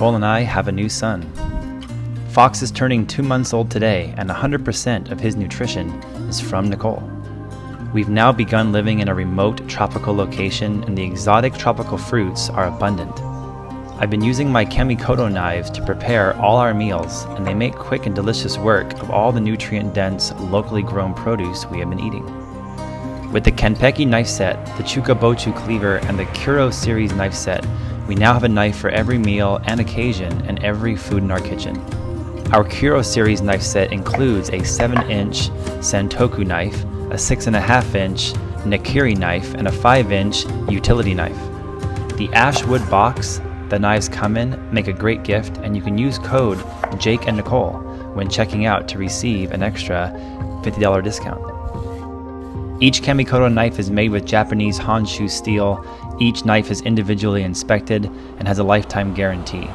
Nicolle and I have a new son. Fox is turning 2 months old today, and 100% of his nutrition is from Nicolle. We've now begun living in a remote tropical location, and the exotic tropical fruits are abundant. I've been using my Kamikoto knives to prepare all our meals, and they make quick and delicious work of all the nutrient-dense, locally grown produce we have been eating. With the Kenpeki knife set, the Chukabochu cleaver, and the Kuro series knife set, we now have a knife for every meal and occasion and every food in our kitchen. Our Kuro series knife set includes a 7-inch Santoku knife, a 6.5-inch Nakiri knife, and a 5-inch utility knife. The ash wood box the knives come in make a great gift, and you can use code Jake and Nicolle when checking out to receive an extra $50 discount. Each Kamikoto knife is made with Japanese Honshu steel. Each knife is individually inspected and has a lifetime guarantee.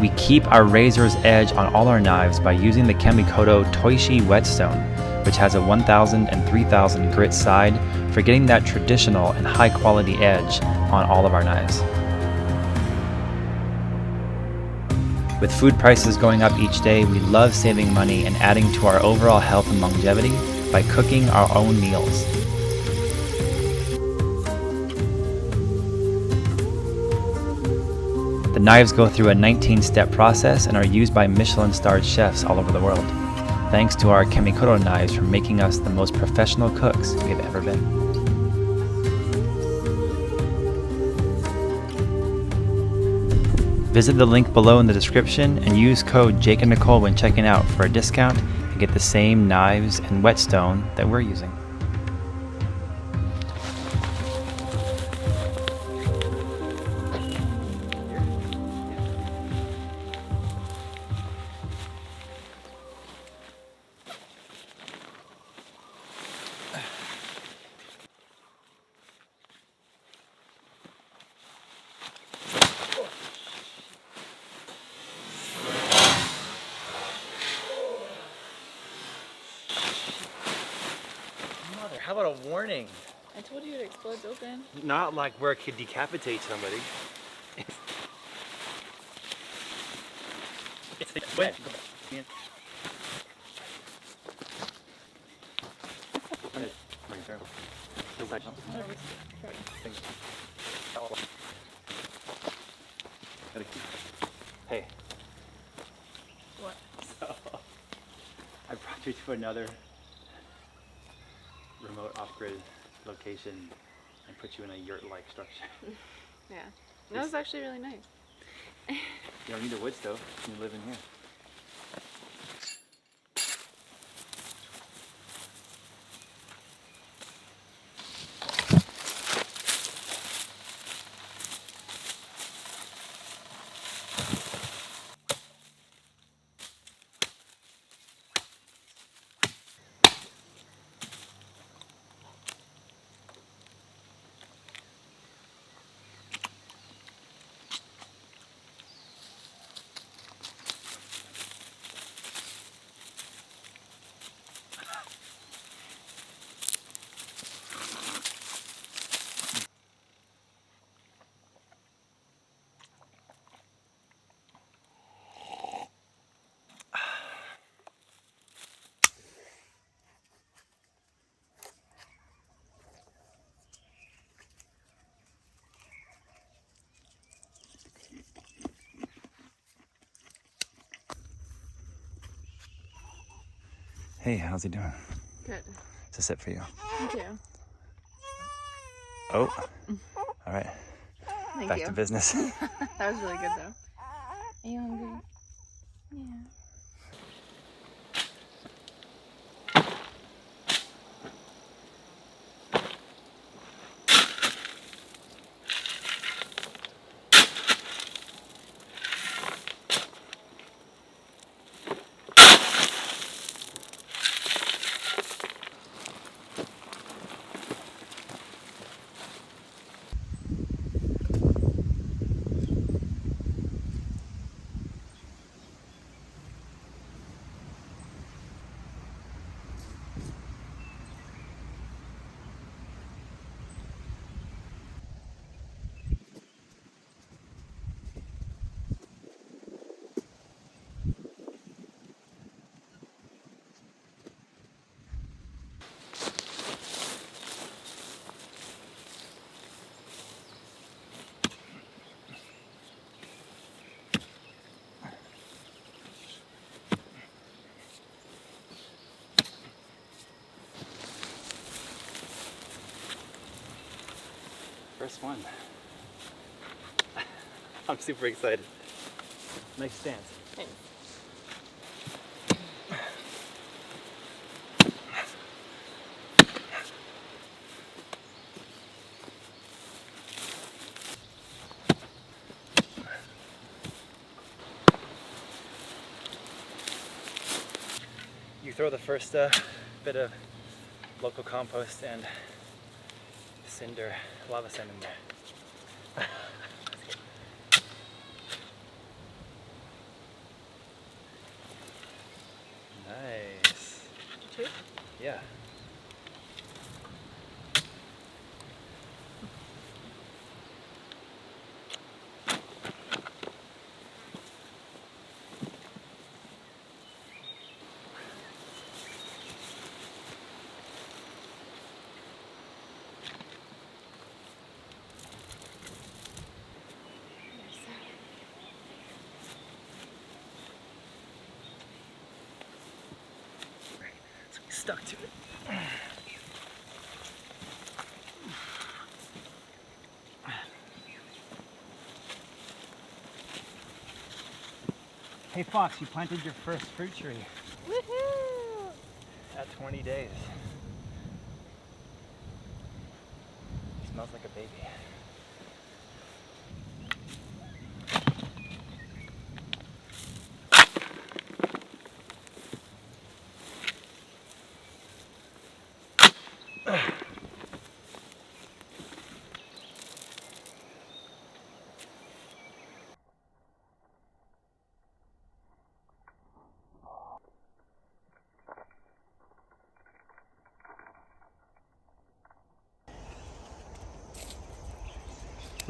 We keep our razor's edge on all our knives by using the Kamikoto Toishi whetstone, which has a 1000 and 3000 grit side for getting that traditional and high quality edge on all of our knives. With food prices going up each day, we love saving money and adding to our overall health and longevity by cooking our own meals. The knives go through a 19-step process and are used by Michelin-starred chefs all over the world. Thanks to our Kamikoto knives for making us the most professional cooks we have ever been. Visit the link below in the description and use code Jake and Nicolle when checking out for a discount and get the same knives and whetstone that we're using. How about a warning? I told you it explodes open. Not like where it could decapitate somebody. It's wet. Hey. What? So, I brought you to another remote off-grid location and put you in a yurt-like structure. Yeah, that was actually really nice. You don't need a wood stove, you can live in here. Hey, how's he doing? Good. It's a sit for you. Thank you. Oh, all right. Thank Back you. to business. That was really good though. Are you hungry? Yeah. first one. I'm super excited. Nice stance. Thanks. You throw the first bit of local compost and cinder, lava sand in there. Nice. Two? Yeah. So we stuck to it. Hey Fox, you planted your first fruit tree. Woohoo! At 20 days. Smells like a baby.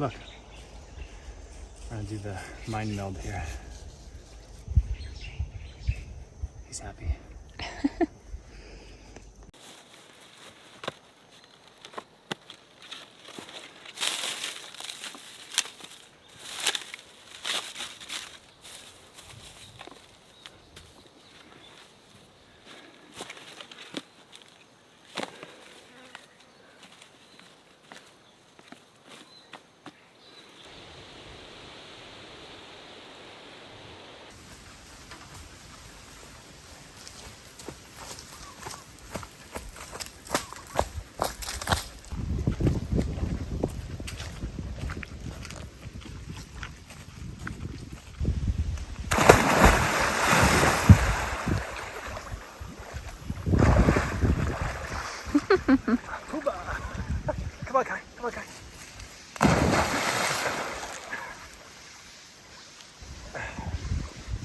Look, I'm gonna do the mind meld here. He's happy. Pooba! Come on, guy. Come on, guy.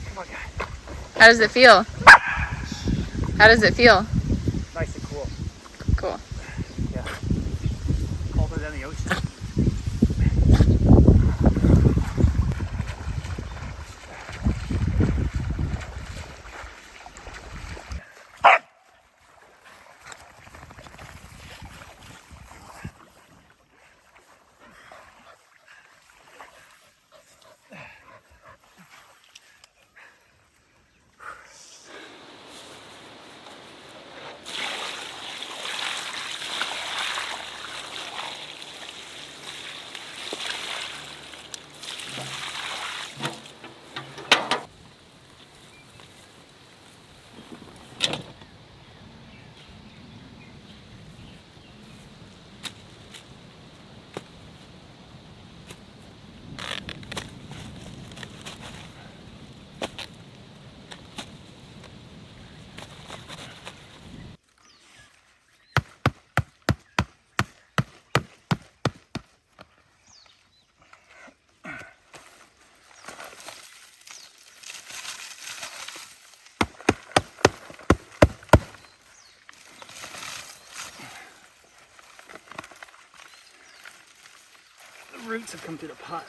Come on, guy. How does it feel? How does it feel? Nice and cool. Cool. Yeah. Colder than the ocean. The roots have come through the pot.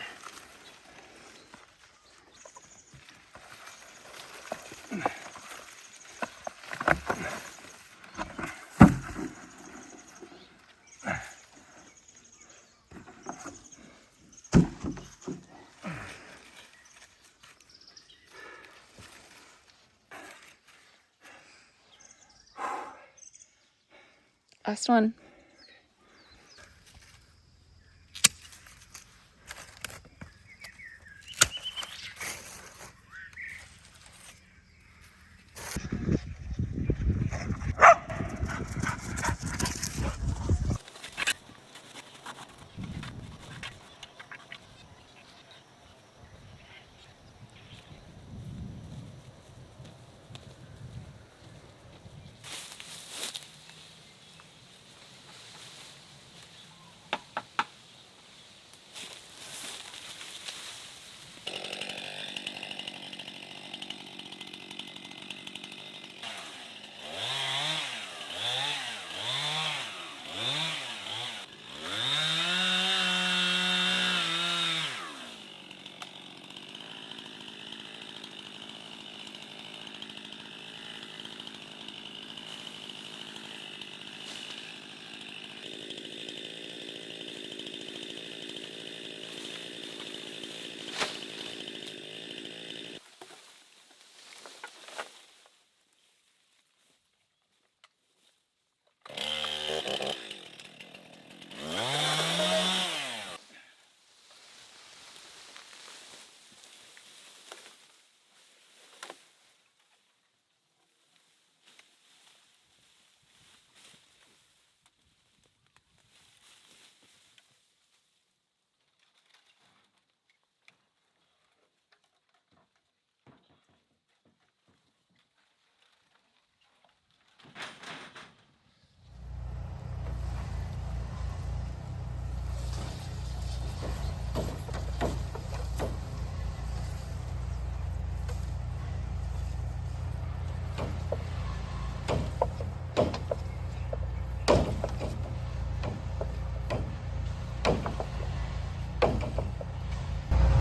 Last one.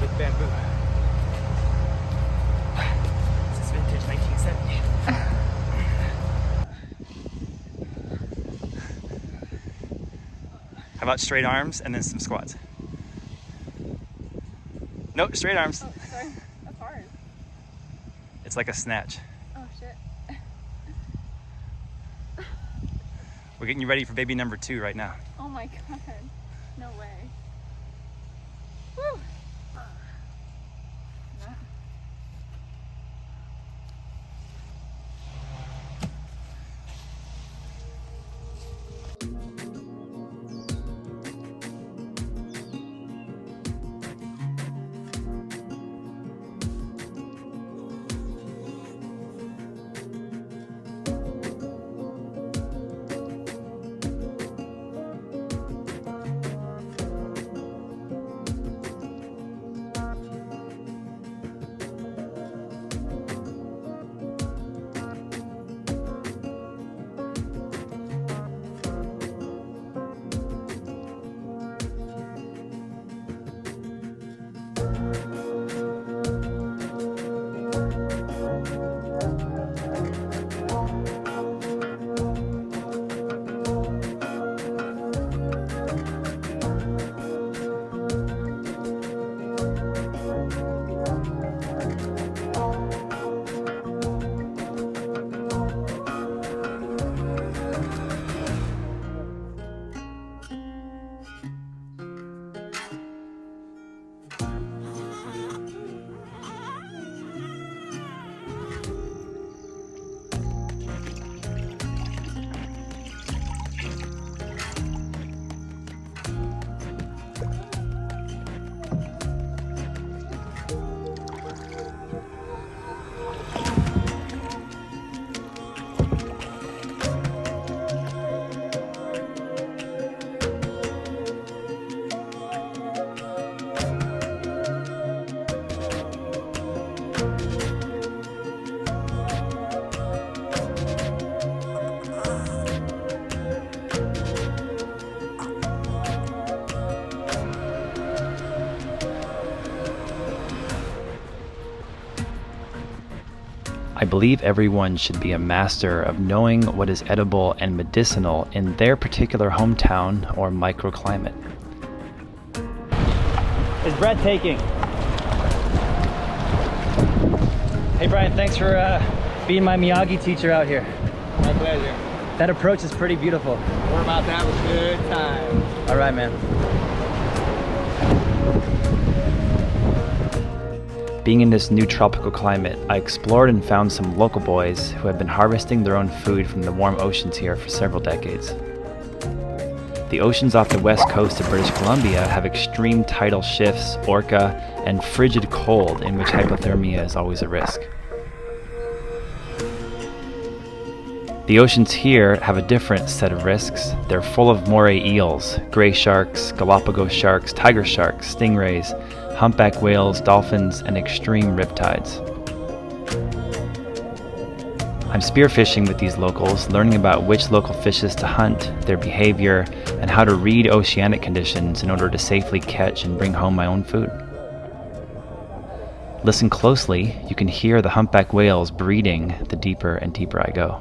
With bamboo. This is vintage 1970. How about straight arms and then some squats? Nope, straight arms. Oh, sorry. That's hard. It's like a snatch. Oh, shit. We're getting you ready for baby number 2 right now. Oh my god. No way. Woo! I believe everyone should be a master of knowing what is edible and medicinal in their particular hometown or microclimate. It's breathtaking. Hey Brian, thanks for being my Miyagi teacher out here. My pleasure. That approach is pretty beautiful. We're about to have a good time. All right, man. Being in this new tropical climate, I explored and found some local boys who have been harvesting their own food from the warm oceans here for several decades. The oceans off the west coast of British Columbia have extreme tidal shifts, orca, and frigid cold in which hypothermia is always a risk. The oceans here have a different set of risks. They're full of moray eels, gray sharks, Galapagos sharks, tiger sharks, stingrays, humpback whales, dolphins, and extreme riptides. I'm spearfishing with these locals, learning about which local fishes to hunt, their behavior, and how to read oceanic conditions in order to safely catch and bring home my own food. Listen closely, you can hear the humpback whales breeding the deeper and deeper I go.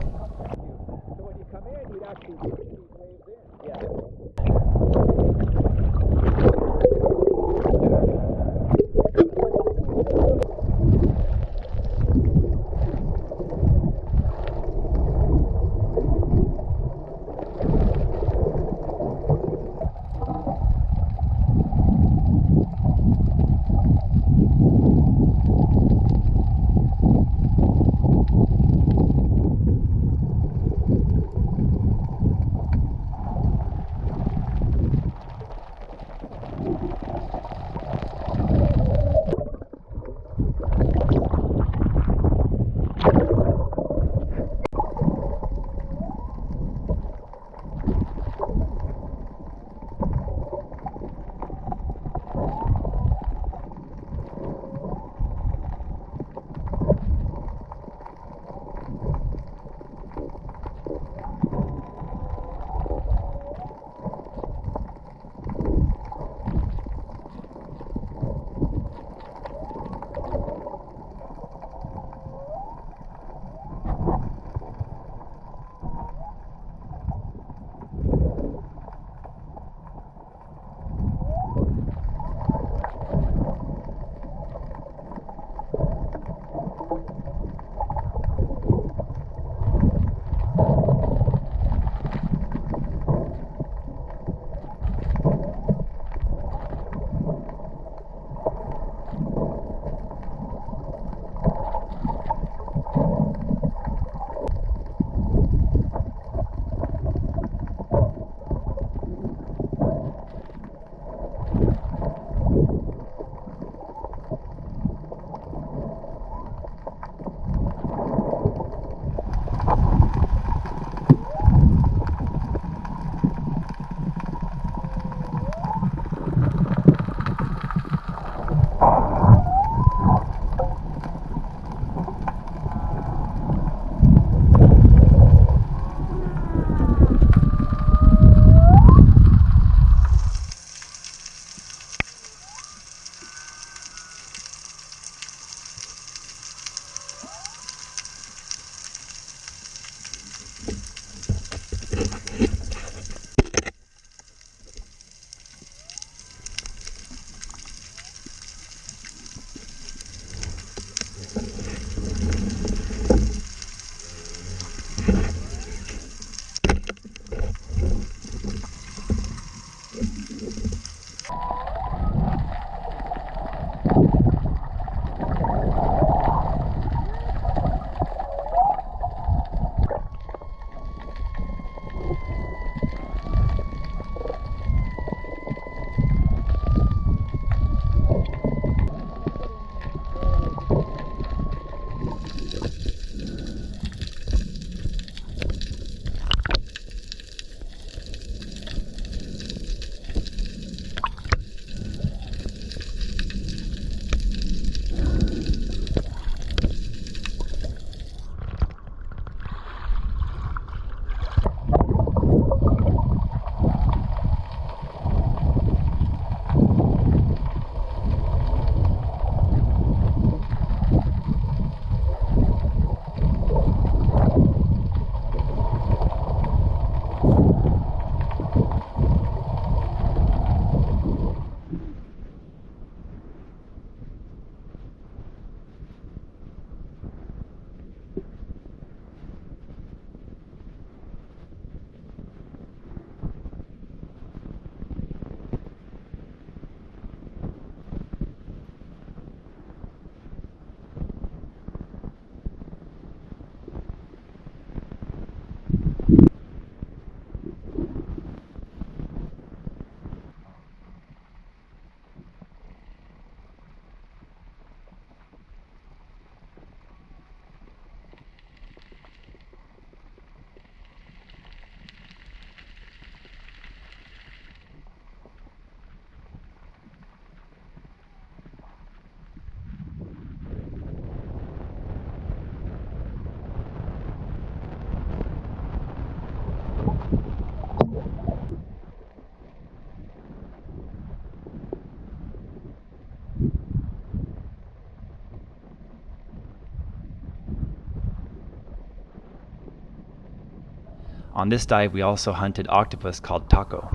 On this dive, we also hunted octopus called taco.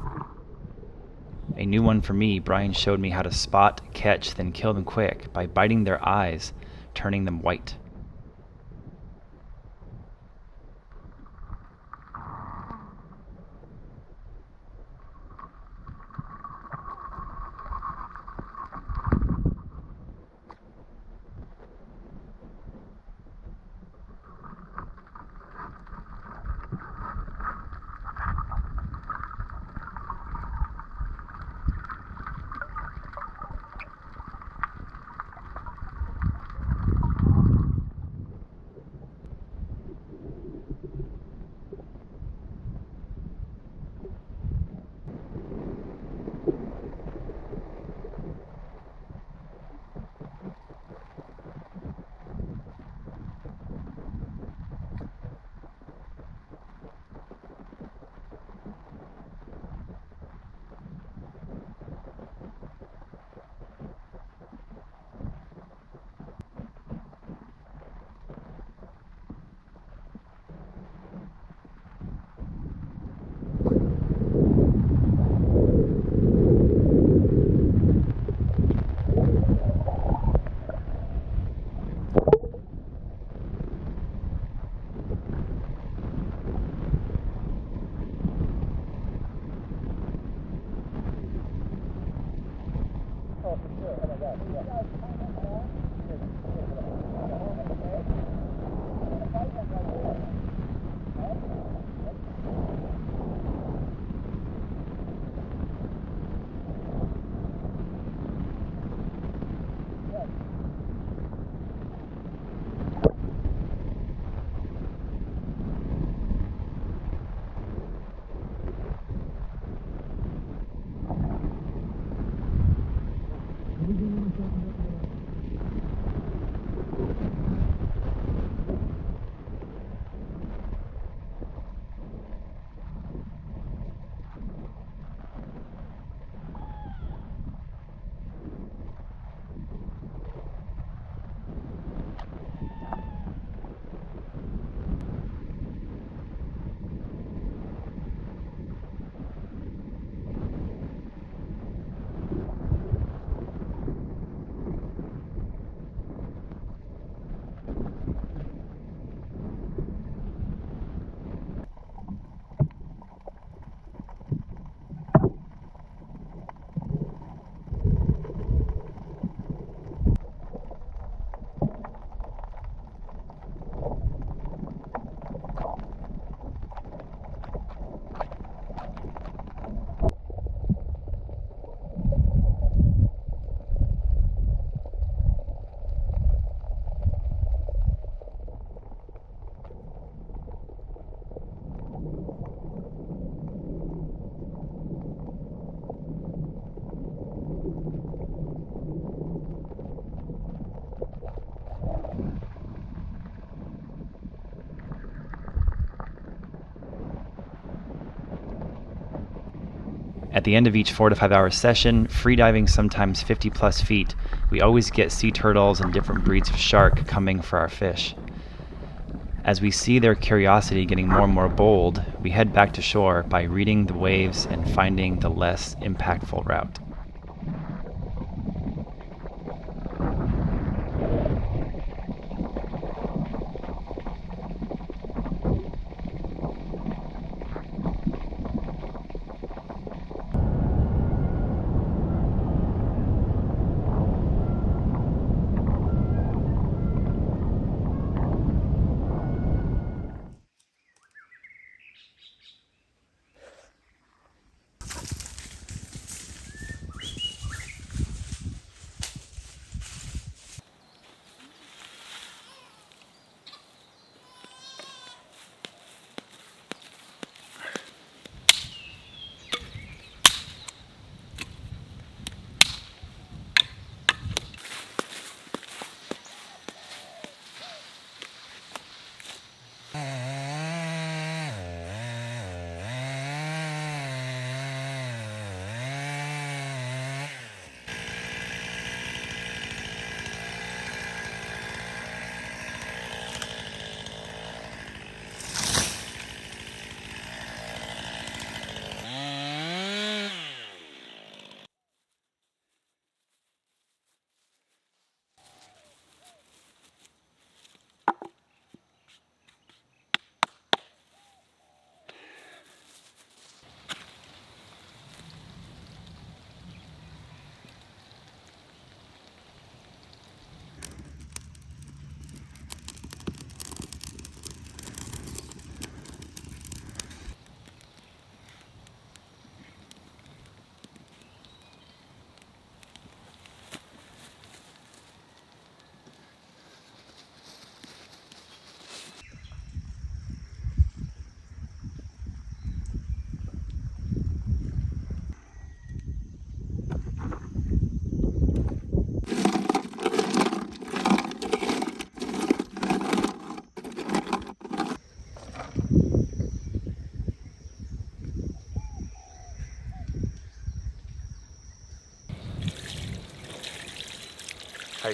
A new one for me, Brian showed me how to spot, catch, then kill them quick by biting their eyes, turning them white. At the end of each 4 to 5 hour session, freediving sometimes 50 plus feet, we always get sea turtles and different breeds of shark coming for our fish. As we see their curiosity getting more and more bold, we head back to shore by reading the waves and finding the less impactful route.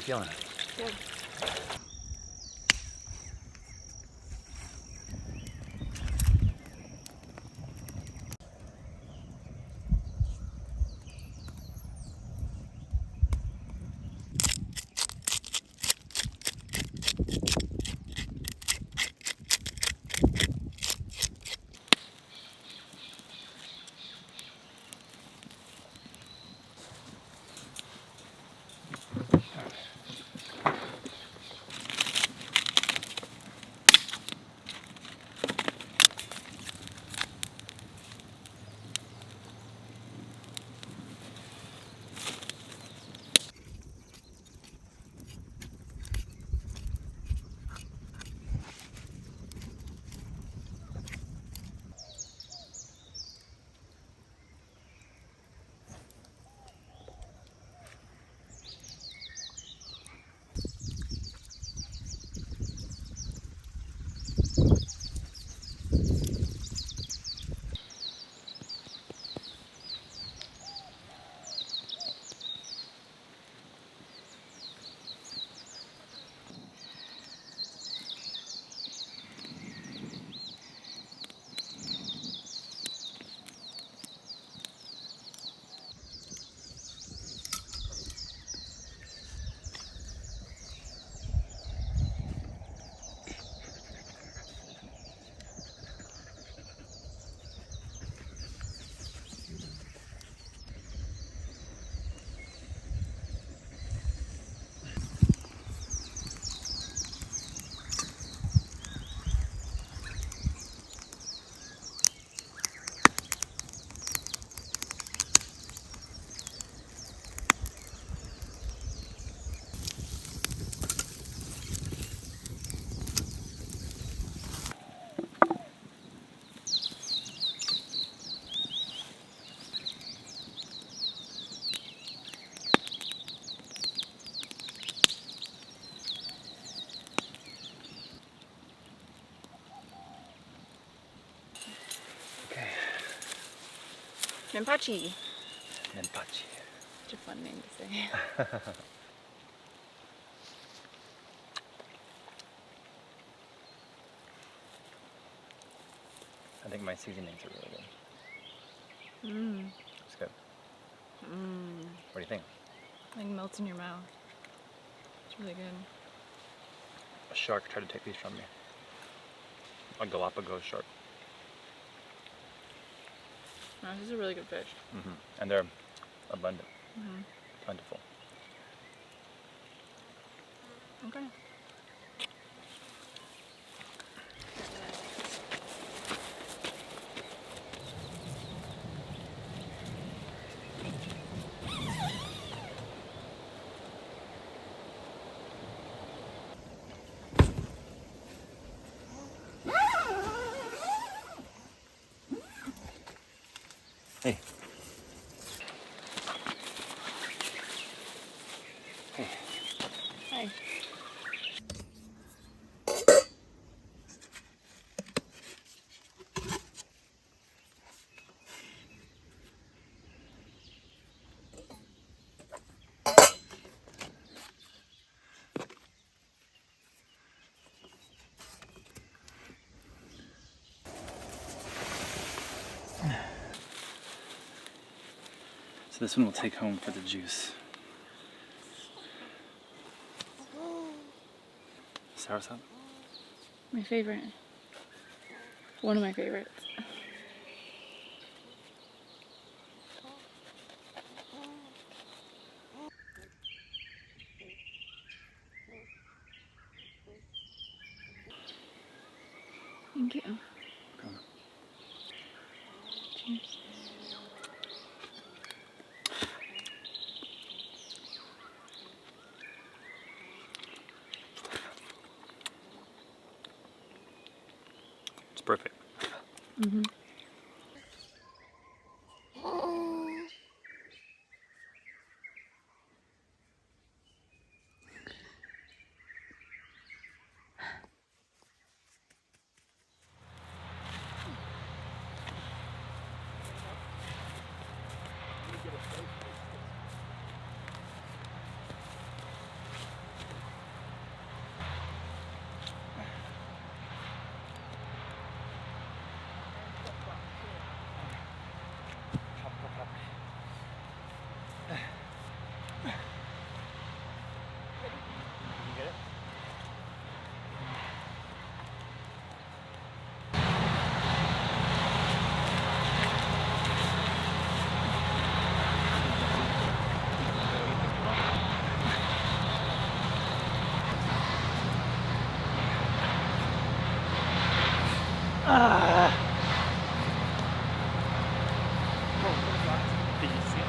feeling? Good. Menpachi. Menpachi. Such a fun name to say. I think my seasonings are really good. Mmm. It's good. Mmm. What do you think? Like melts in your mouth. It's really good. A shark tried to take these from me. A Galapagos shark. No, this is a really good fish. Mm-hmm. And they're abundant. Mm-hmm. Plentiful. Okay. Hey. Hey. Hi. So this one we'll take home for the juice. Soursop? My favorite. One of my favorites. Thank you. Okay. Cheers. It's perfect. Mm-hmm. Did you see it?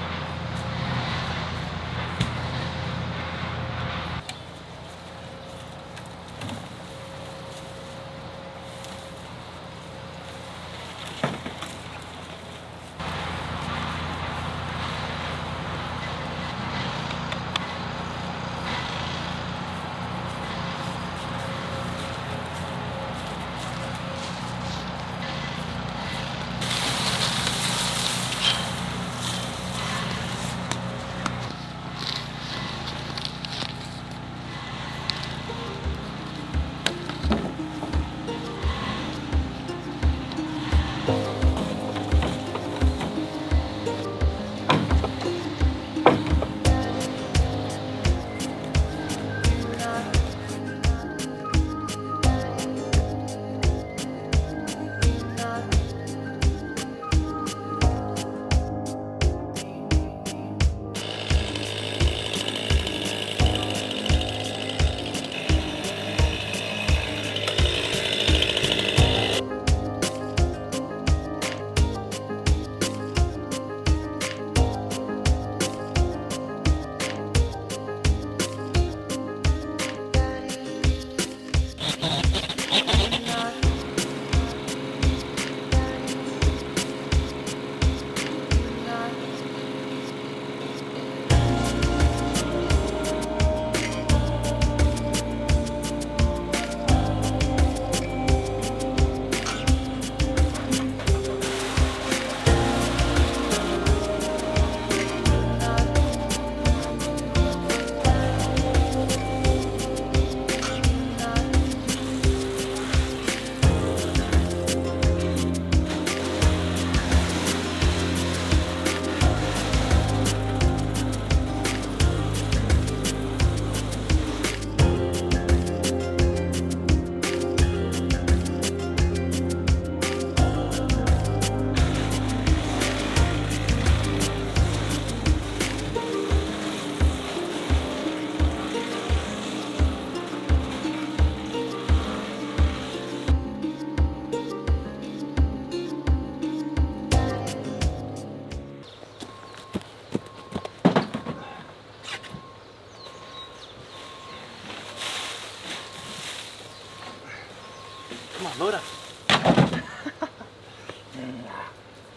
Come on, load up.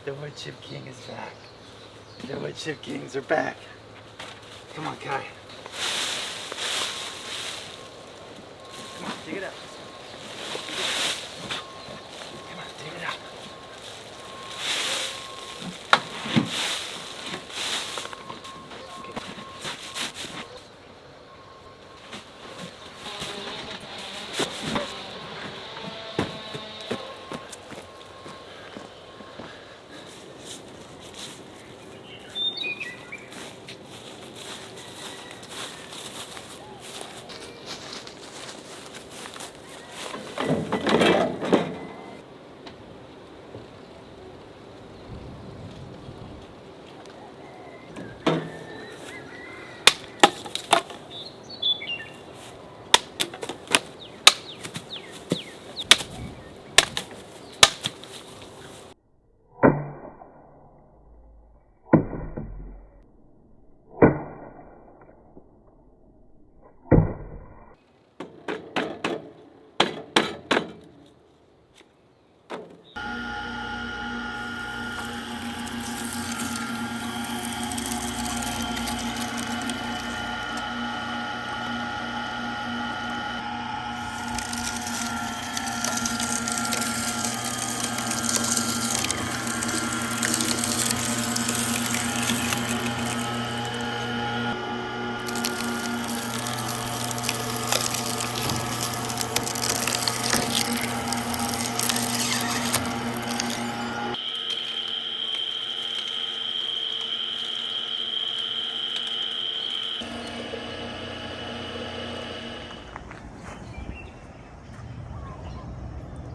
The wood chip king is back. The wood chip kings are back. Come on, Kai. Come on, dig it up. Come on, dig it up.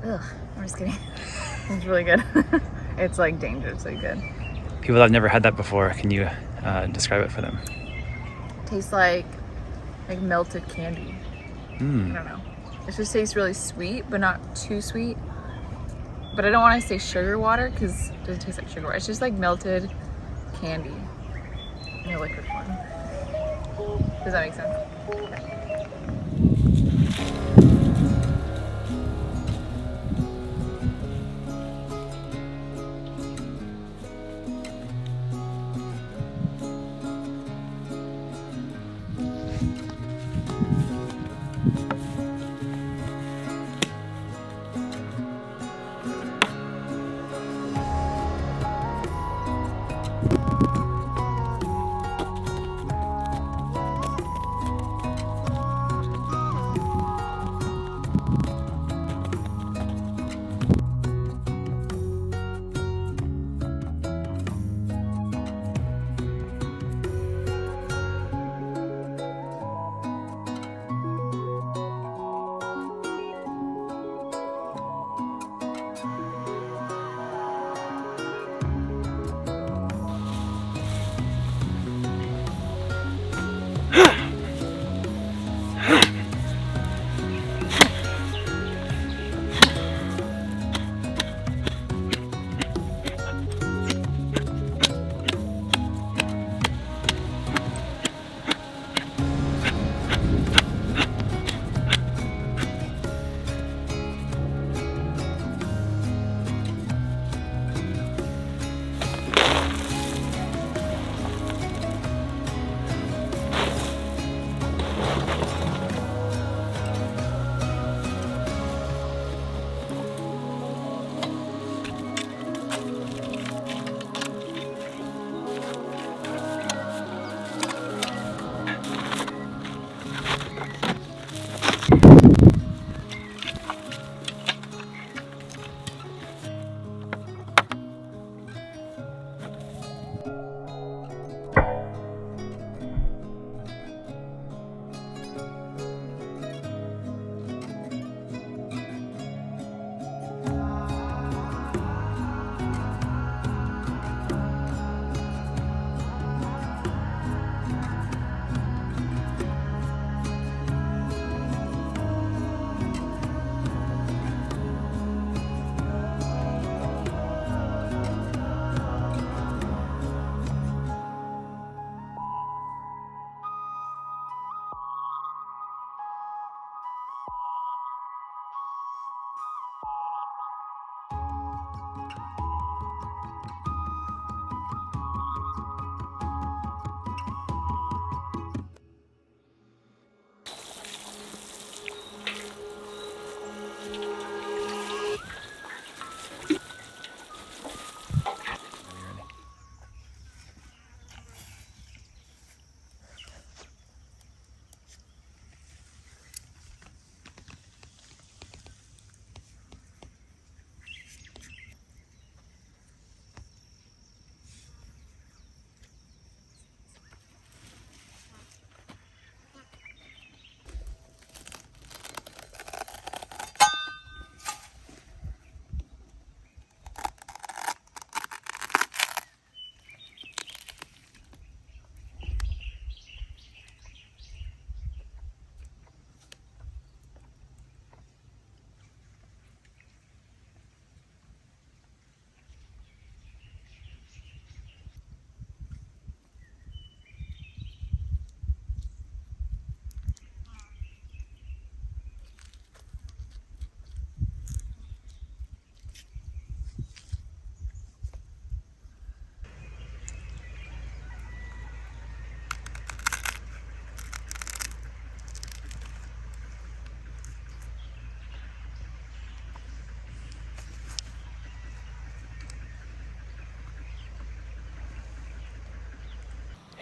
Ugh, I'm just kidding. It's really good. It's like dangerously good. People that have never had that before, can you describe it for them? Tastes like melted candy. I don't know. It just tastes really sweet, but not too sweet. But I don't want to say sugar water because it doesn't taste like sugar water. It's just like melted candy in a liquid form. Does that make sense?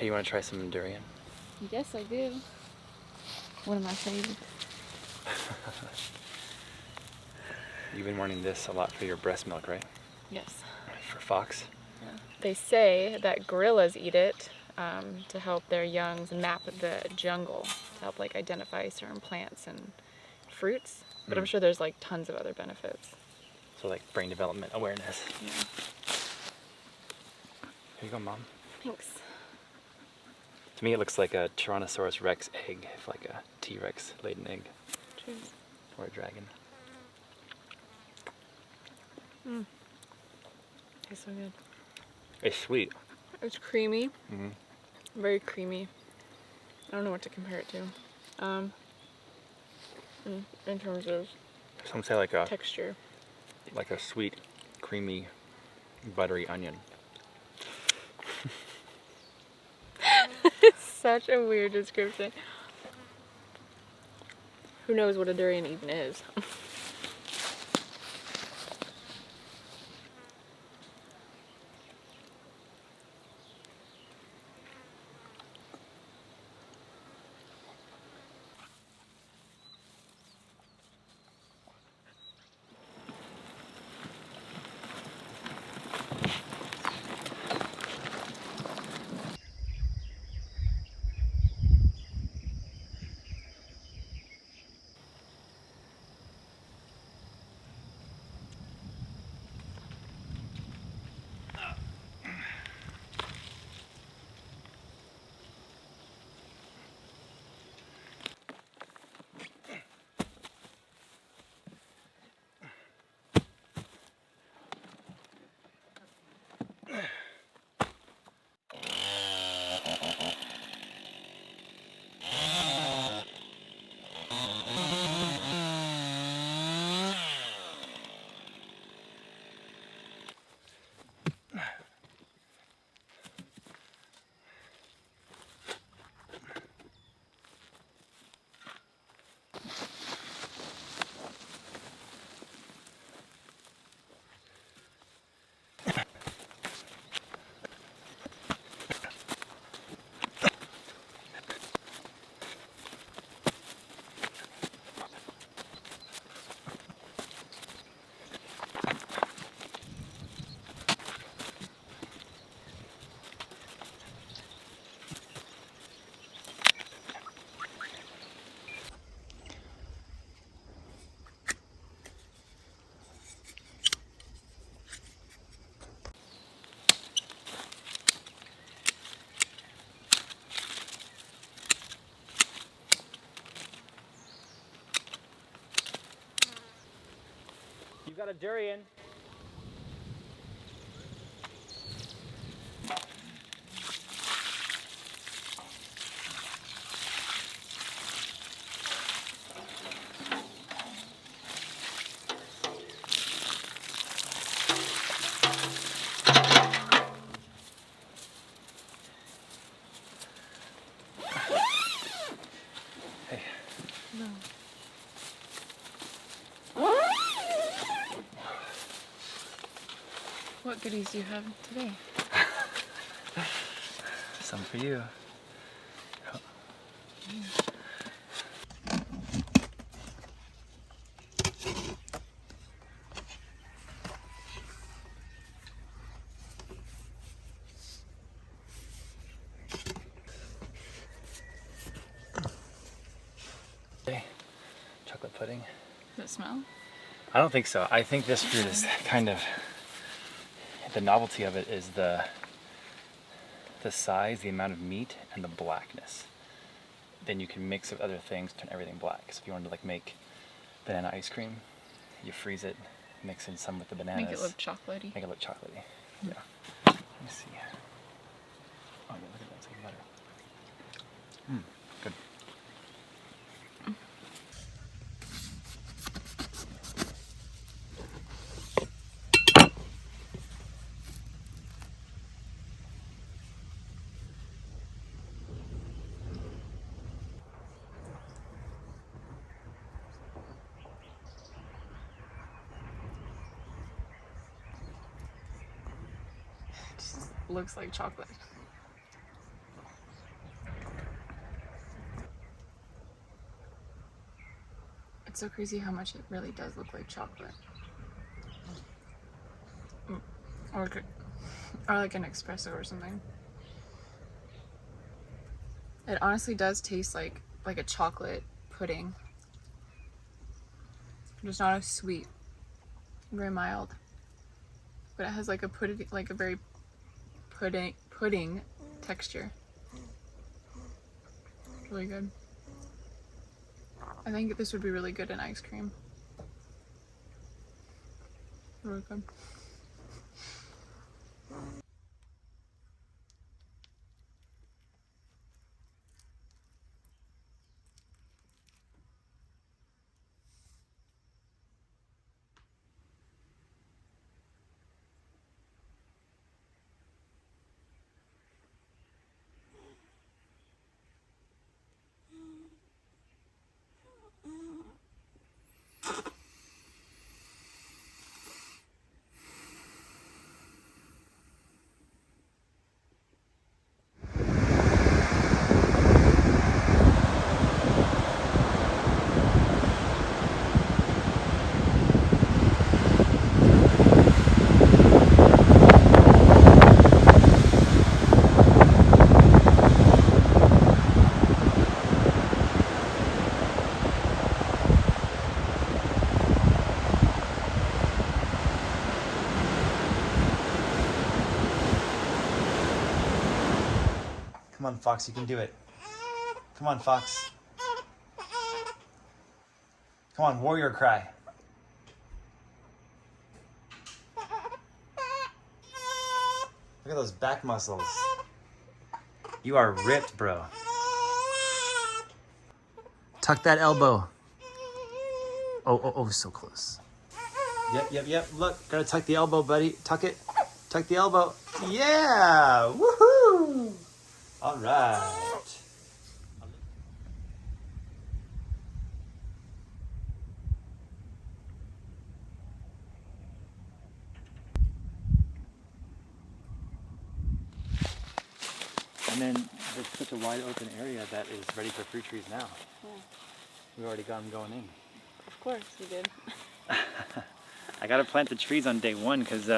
Hey, you want to try some durian? Yes, I do. One of my favorites. You've been wanting this a lot for your breast milk, right? Yes. For Fox? Yeah. They say that gorillas eat it to help their youngs map the jungle, to help like identify certain plants and fruits. But I'm sure there's like tons of other benefits. So like brain development, awareness. Yeah. Here you go, Mom. Thanks. To me, it looks like a Tyrannosaurus Rex egg, if like a T-Rex laid an egg. Cheers. Or a dragon. Tastes so good. It's sweet. It's creamy. Mm-hmm. Very creamy. I don't know what to compare it to. In terms of Some say like a texture. sweet, creamy, buttery onion. It's such a weird description. Who knows what a durian even is? You've got a durian. Hey. No. What goodies do you have today? Some for you. Chocolate pudding. Does it smell? I don't think so. I think this fruit is kind of, the novelty of it is the size, the amount of meat, and the blackness. Then you can mix it with other things, turn everything black. So if you wanted to like make banana ice cream, you freeze it, mix in some with the bananas. Make it look chocolatey. Make it look chocolatey. Yeah. Let me see. Oh yeah, look at that. It's like butter. Good. Looks like chocolate. It's so crazy how much it really does look like chocolate. Or like an espresso or something. It honestly does taste like a chocolate pudding. It's not as sweet, very mild, but it has like a pudding, like a very pudding texture. Really good. I think this would be really good in ice cream. Welcome. Come on, Fox, you can do it. Come on, Fox. Come on, warrior cry. Look at those back muscles. You are ripped, bro. Tuck that elbow. Oh, so close. Yep. Look, gotta tuck the elbow, buddy. Tuck it. Tuck the elbow. Yeah! Woohoo! All right. And then there's such a wide open area that is ready for fruit trees now. Yeah. We've already got them going in. Of course we did. I gotta plant the trees on day one because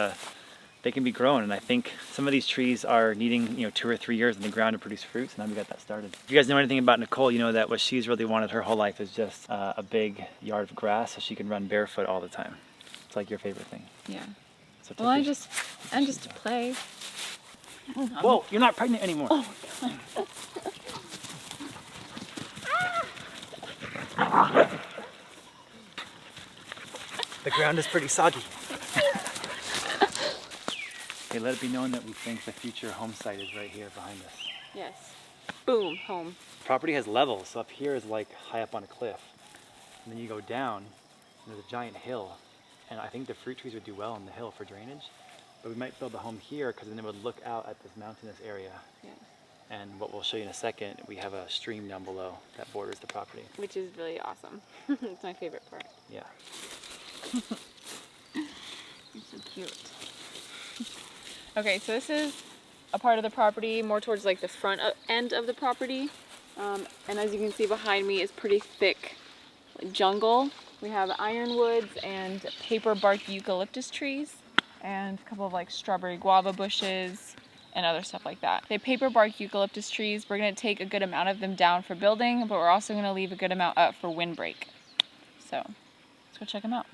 they can be growing, and I think some of these trees are needing 2 or 3 years in the ground to produce fruits, and now we got that started. If you guys know anything about Nicolle, you know that what she's really wanted her whole life is just a big yard of grass so she can run barefoot all the time. It's like your favorite thing. Yeah. So Well, I'm just to play. Whoa, you're not pregnant anymore. Oh, The ground is pretty soggy. Okay, let it be known that we think the future home site is right here behind us. yes. Boom, home. Property has levels, so up here is like high up on a cliff. And then you go down, and there's a giant hill. And I think the fruit trees would do well on the hill for drainage. But we might build a home here because then it would look out at this mountainous area. Yeah. And what we'll show you in a second, we have a stream down below that borders the property. Which is really awesome. It's my favorite part. Yeah. You're so cute. Okay, so this is a part of the property more towards like the front end of the property. And as you can see behind me is pretty thick jungle. We have ironwoods and paper bark eucalyptus trees and a couple of like strawberry guava bushes and other stuff like that. The paper bark eucalyptus trees, we're going to take a good amount of them down for building, but we're also going to leave a good amount up for windbreak. So let's go check them out.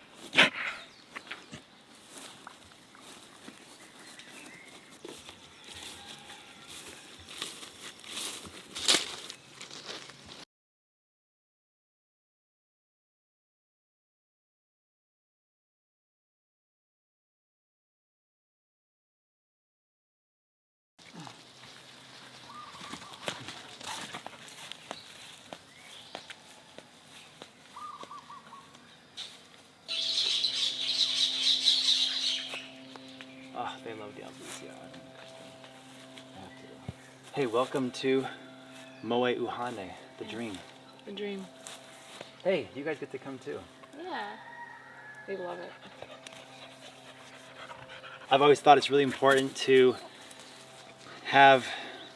Oh, they love the Albucia. Hey, welcome to Moe Uhane, the dream. The dream. Hey, you guys get to come too. Yeah. They love it. I've always thought it's really important to have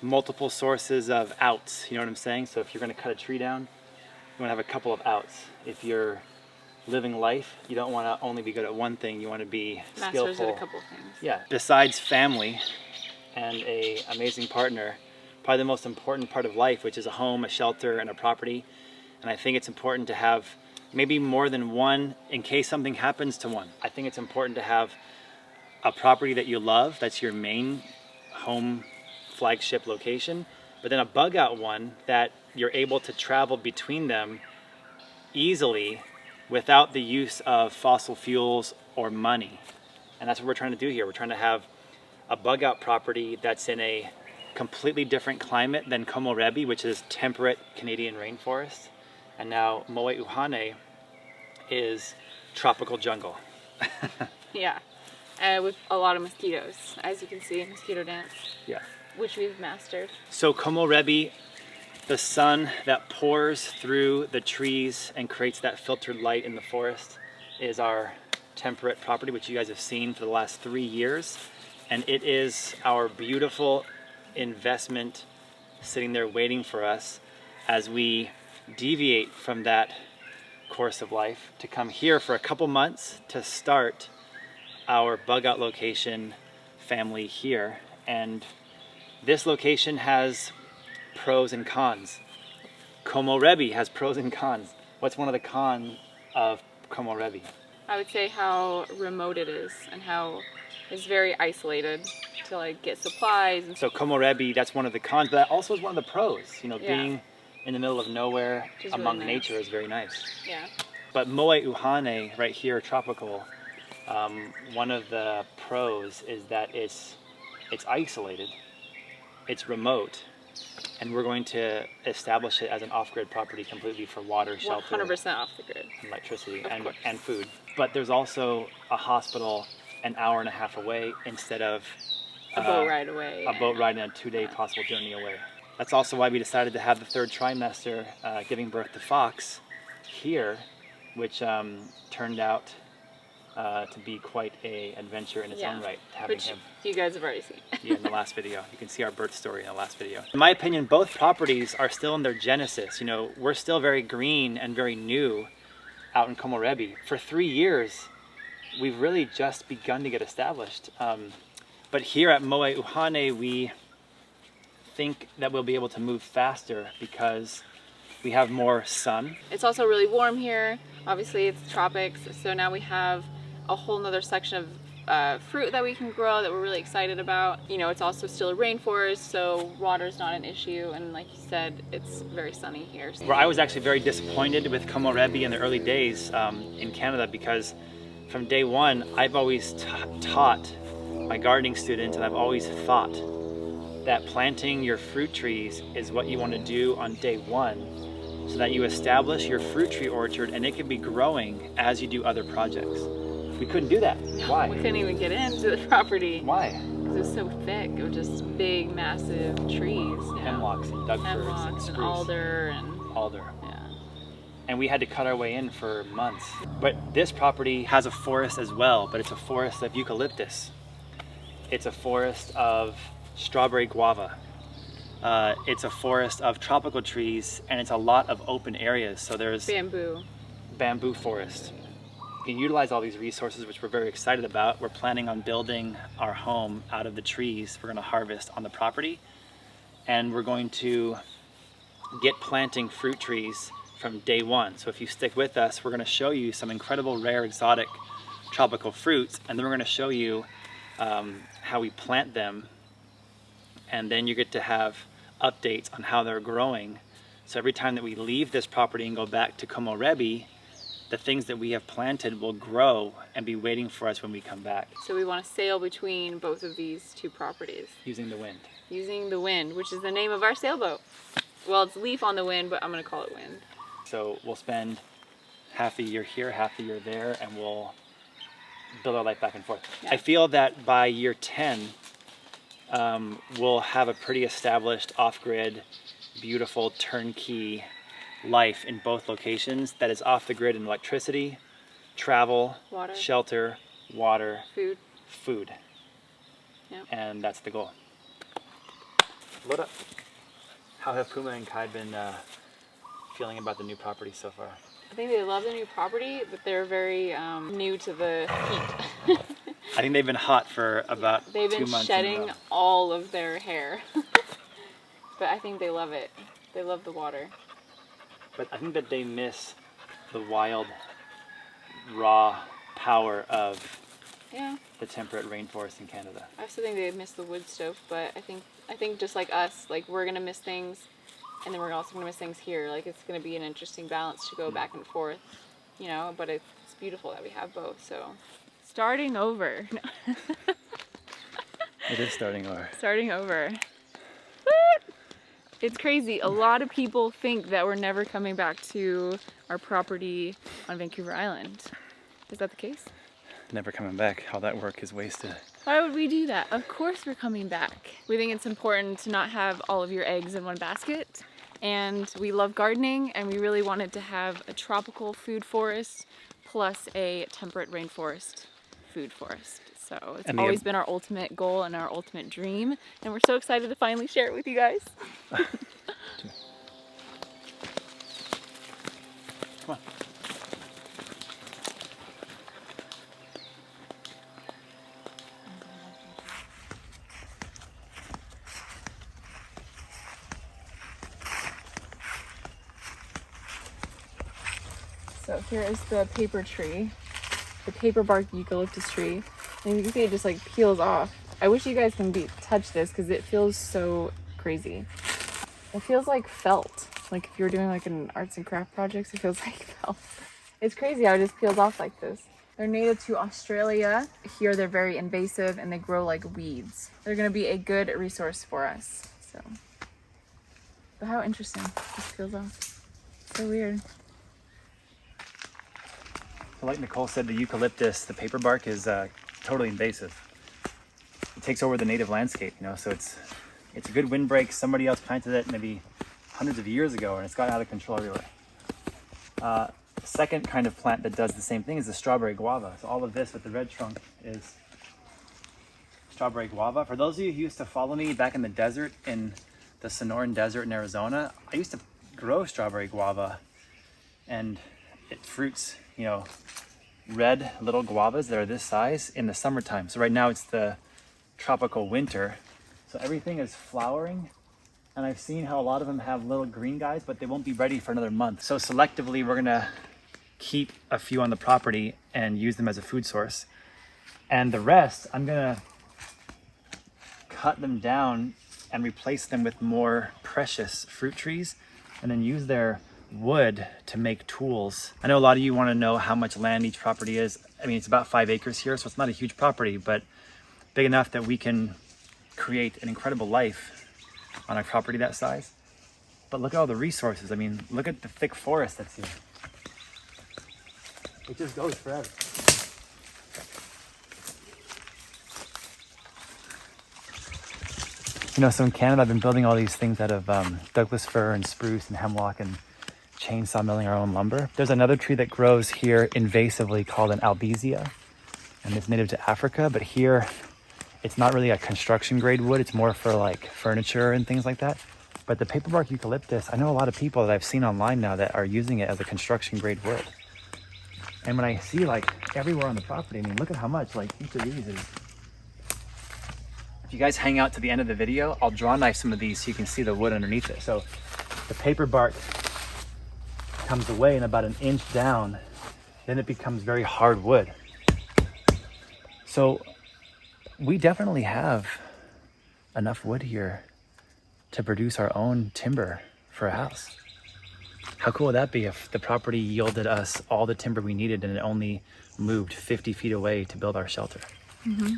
multiple sources of outs, you know what I'm saying? So if you're gonna cut a tree down, you wanna have a couple of outs. If you're living life, you don't wanna only be good at one thing, you wanna be Masters skillful. at a couple of things. Yeah, besides family and a amazing partner, probably the most important part of life, which is a home, a shelter, and a property. And I think it's important to have maybe more than one in case something happens to one. I think it's important to have a property that you love, that's your main home flagship location, but then a bug out one that you're able to travel between them easily without the use of fossil fuels or money. And that's what we're trying to do here. We're trying to have a bug out property that's in a completely different climate than Komorebi, which is temperate Canadian rainforest. And now Moe Uhane is tropical jungle. Yeah, with a lot of mosquitoes, as you can see, mosquito dance, Yeah. which we've mastered. So Komorebi, the sun that pours through the trees and creates that filtered light in the forest, is our temperate property, which you guys have seen for the last 3 years. And it is our beautiful investment sitting there waiting for us as we deviate from that course of life to come here for a couple months to start our bug out location family here. And this location has pros and cons. Komorebi has pros and cons. What's one of the cons of Komorebi? I would say how remote it is and how it's very isolated to like get supplies. And So Komorebi, that's one of the cons, but that also is one of the pros. You know, Yeah. being in the middle of nowhere Which is among really nice. nature is very nice. yeah, But Moe Uhane, right here, tropical, one of the pros is that it's isolated, it's remote, and we're going to establish it as an off-grid property completely for water, shelter, 100% off the grid. and electricity, Of course. and food. But there's also a hospital an hour and a half away instead of A boat ride away. a boat ride and a 2-day possible journey away. That's also why we decided to have the third trimester giving birth to Fox here, which turned out to be quite a adventure in its own right, having Which him. you guys have already seen. Yeah, in the last video. You can see our birth story in the last video. In my opinion, both properties are still in their genesis. You know, we're still very green and very new out in Komorebi. For 3 years, we've really just begun to get established. But here at Moe Uhane, we think that we'll be able to move faster because we have more sun. It's also really warm here. Obviously, it's tropics, so now we have a whole nother section of fruit that we can grow that we're really excited about. You know, it's also still a rainforest, so water's not an issue, and like you said, it's very sunny here. Where I was actually very disappointed with Komorebi in the early days in Canada because from day one, I've always taught my gardening students, and I've always thought that planting your fruit trees is what you want to do on day one so that you establish your fruit tree orchard and it can be growing as you do other projects. We couldn't do that. Why? We couldn't even get into the property Why? because it was so thick. It was just big, massive trees. You know? Hemlocks and Doug firs and Hemlocks spruce. and alder and Alder. yeah. And we had to cut our way in for months. But this property has a forest as well, but it's a forest of eucalyptus. It's a forest of strawberry guava. It's a forest of tropical trees, and it's a lot of open areas. So there's bamboo forest. You can utilize all these resources, which we're very excited about. We're planning on building our home out of the trees we're going to harvest on the property, and we're going to get planting fruit trees from day one. So if you stick with us, we're going to show you some incredible rare exotic tropical fruits, and then we're going to show you how we plant them, and then you get to have updates on how they're growing. So every time that we leave this property and go back to Komorebi, the things that we have planted will grow and be waiting for us when we come back. So we want to sail between both of these two properties. Using the wind. Using the Wind, which is the name of our sailboat. Well, it's Leaf on the Wind, but I'm going to call it Wind. So we'll spend half the year here, half the year there, and we'll build our life back and forth. Yeah. I feel that by year 10, we'll have a pretty established off-grid, beautiful turnkey life in both locations that is off the grid in electricity, travel, Water. shelter, water, Food. Yep. and that's the goal. Load up. How have Puma and Kai been feeling about the new property so far? I think they love the new property, but they're very new to the heat. I think they've been hot for about 2 They've been months in a shedding row. all of their hair. But I think they love it. They love the water. But I think that they miss the wild, raw power of Yeah. the temperate rainforest in Canada. I also think they miss the wood stove, but I think just like us, like we're gonna miss things, and then we're also gonna miss things here. Like it's gonna be an interesting balance to go back and forth, you know. But it's beautiful that we have both. So Starting over. It is starting over. Starting over. What? It's crazy. A lot of people think that we're never coming back to our property on Vancouver Island. Is that the case? Never coming back. All that work is wasted. Why would we do that? Of course we're coming back. We think it's important to not have all of your eggs in one basket. And we love gardening, and we really wanted to have a tropical food forest plus a temperate rainforest food forest. So it's always been our ultimate goal and our ultimate dream. And we're so excited to finally share it with you guys. Come on. So here is the paper tree, the paper bark eucalyptus tree. And you can see it just like peels off. I wish you guys can touch this because it feels so crazy. It feels like felt. Like if you were doing like an arts and craft projects, it feels like felt. It's crazy how it just peels off like this. They're native to Australia. Here they're very invasive and they grow like weeds. They're gonna be a good resource for us. So, but how interesting, this peels off. So weird. So like Nicolle said, the eucalyptus, the paper bark is totally invasive. It takes over the native landscape, you know, so it's a good windbreak. Somebody else planted it maybe hundreds of years ago and it's got out of control everywhere. The second kind of plant that does the same thing is the strawberry guava. So all of this with the red trunk is strawberry guava. For those of you who used to follow me back in the desert, in the Sonoran Desert in Arizona, I used to grow strawberry guava and it fruits, you know, red little guavas that are this size in the summertime. So right now it's the tropical winter. So everything is flowering. And I've seen how a lot of them have little green guys, but they won't be ready for another month. So selectively, we're gonna keep a few on the property and use them as a food source. And the rest, I'm gonna cut them down and replace them with more precious fruit trees and then use their wood to make tools. I know a lot of you want to know how much land each property is. I mean, it's about 5 acres here, so it's not a huge property, but big enough that we can create an incredible life on a property that size. But look at all the resources. I mean, look at the thick forest that's here. It just goes forever. You know, so in Canada, I've been building all these things out of Douglas fir and spruce and hemlock and chainsaw milling our own lumber. There's another tree that grows here invasively called an albizia, and it's native to Africa, but here it's not really a construction grade wood. It's more for like furniture and things like that. But the paperbark eucalyptus, I know a lot of people that I've seen online now that are using it as a construction grade wood. And when I see like everywhere on the property, I mean, look at how much like each of these is. If you guys hang out to the end of the video, I'll draw knife some of these so you can see the wood underneath it. So the paper bark comes away and about 1 inch down, then it becomes very hard wood. So we definitely have enough wood here to produce our own timber for a house. How cool would that be if the property yielded us all the timber we needed and it only moved 50 feet away to build our shelter? Mm-hmm.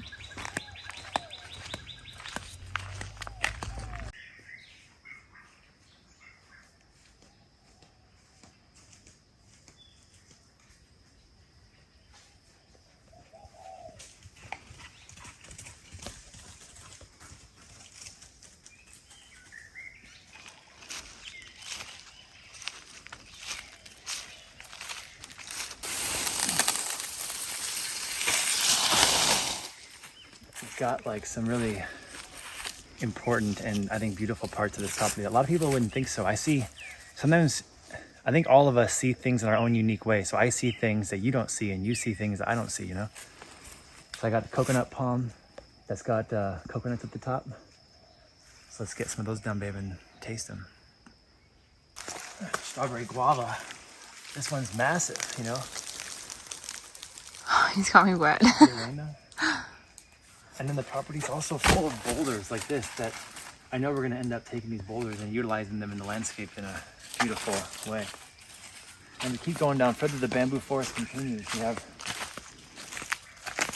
Got like some really important and I think beautiful parts of this property that a lot of people wouldn't think so. I think all of us see things in our own unique way. So I see things that you don't see and you see things that I don't see, you know? So I got a coconut palm that's got coconuts at the top. So let's get some of those down, babe, and taste them. Strawberry guava. This one's massive, you know? He's got me wet. And then the property's also full of boulders like this that I know we're gonna end up taking these boulders and utilizing them in the landscape in a beautiful way. And we keep going down further, the bamboo forest continues. We have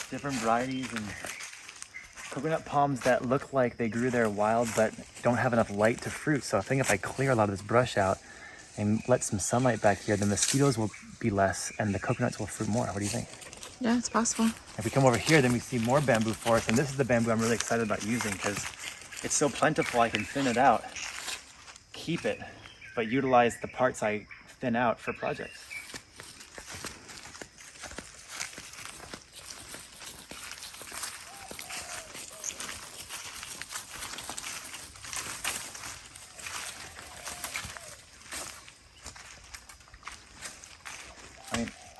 different varieties and coconut palms that look like they grew there wild but don't have enough light to fruit. So I think if I clear a lot of this brush out and let some sunlight back here, the mosquitoes will be less and the coconuts will fruit more. What do you think? Yeah, it's possible. If we come over here, then we see more bamboo forest, and this is the bamboo I'm really excited about using because it's so plentiful. I can thin it out, keep it, but utilize the parts I thin out for projects.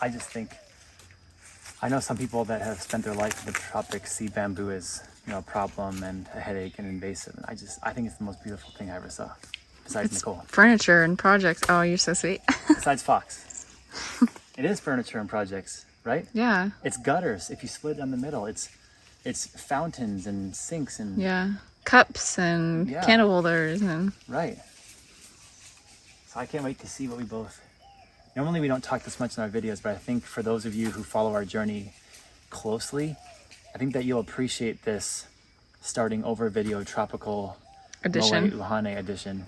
I just think, I know some people that have spent their life in the tropics see bamboo as, a problem and a headache and invasive. And I think it's the most beautiful thing I ever saw, besides Nicolle. Furniture and projects. Oh, you're so sweet. Besides Fox. It is furniture and projects, right? Yeah. It's gutters. If you split it down the middle, it's fountains and sinks and... Yeah. Cups and candle holders and... Right. So I can't wait to see what we both... Normally we don't talk this much in our videos, but I think for those of you who follow our journey closely, I think that you'll appreciate this starting over video tropical edition. Moe Uhane edition,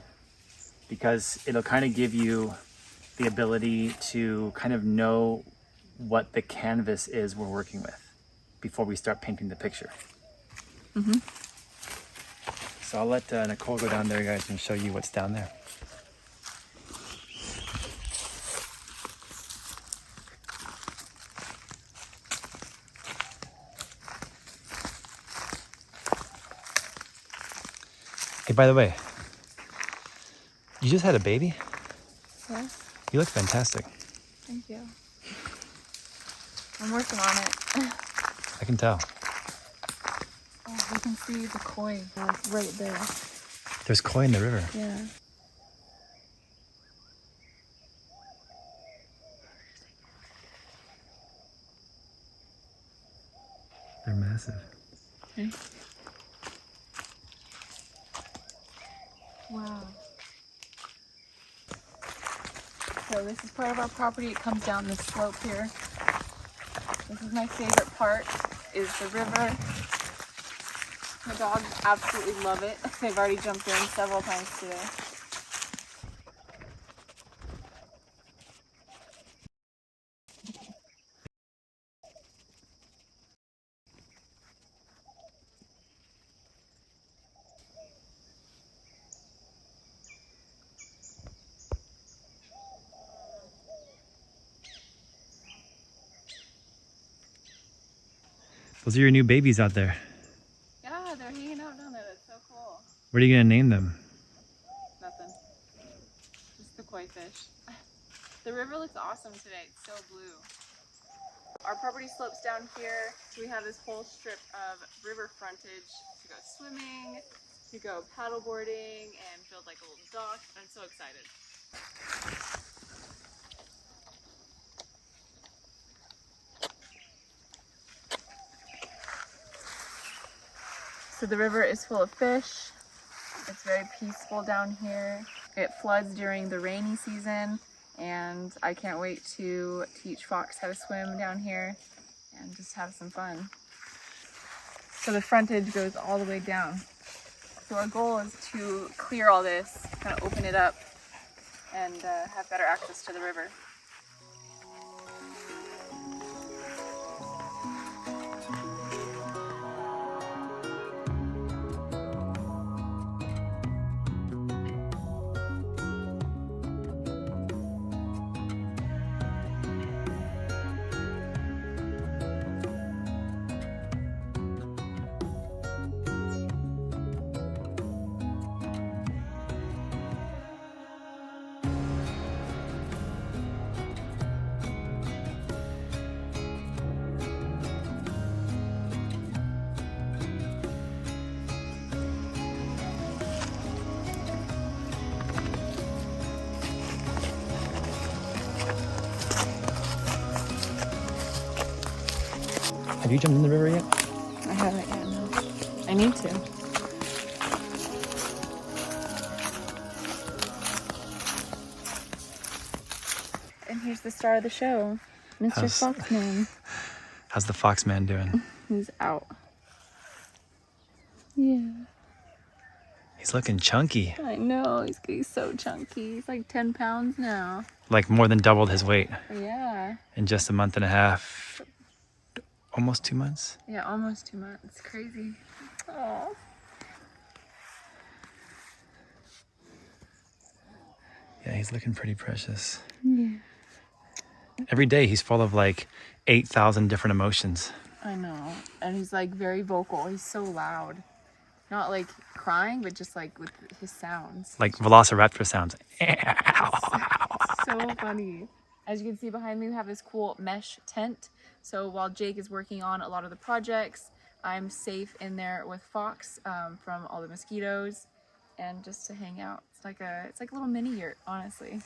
because it'll kind of give you the ability to kind of know what the canvas is we're working with before we start painting the picture. Mm-hmm. So I'll let Nicolle go down there, guys, and show you what's down there. Hey, by the way, you just had a baby? Yes. You look fantastic. Thank you. I'm working on it. I can tell. Oh, you can see the koi right there. There's koi in the river. Yeah. They're massive. Okay. Wow. So this is part of our property. It comes down this slope here. This is my favorite part, is the river. My dogs absolutely love it. They've already jumped in several times today. Those are your new babies out there. Yeah, they're hanging out down there. That's so cool. What are you gonna name them? Nothing. Just the koi fish. The river looks awesome today. It's so blue. Our property slopes down here. So we have this whole strip of river frontage to go swimming, to go paddleboarding, and build like a little dock. I'm so excited. So the river is full of fish. It's very peaceful down here. It floods during the rainy season, and I can't wait to teach Fox how to swim down here and just have some fun. So the frontage goes all the way down. So our goal is to clear all this, kind of open it up, and have better access to the river. Have you jumped in the river yet? I haven't yet, no. I need to. And here's the star of the show, Mr. Foxman. How's the Foxman doing? He's out. Yeah. He's looking chunky. I know, he's so chunky. He's like 10 pounds now. Like more than doubled his weight Yeah. in just a month and a half. Almost 2 months. Yeah, almost 2 months. Crazy. Oh. Yeah, he's looking pretty precious. Yeah. Every day he's full of like 8,000 different emotions. I know. And he's like very vocal. He's so loud. Not like crying, but just like with his sounds. Like velociraptor sounds. So funny. As you can see behind me, we have this cool mesh tent. So while Jake is working on a lot of the projects, I'm safe in there with Fox from all the mosquitoes and just to hang out. It's like a little mini yurt, honestly.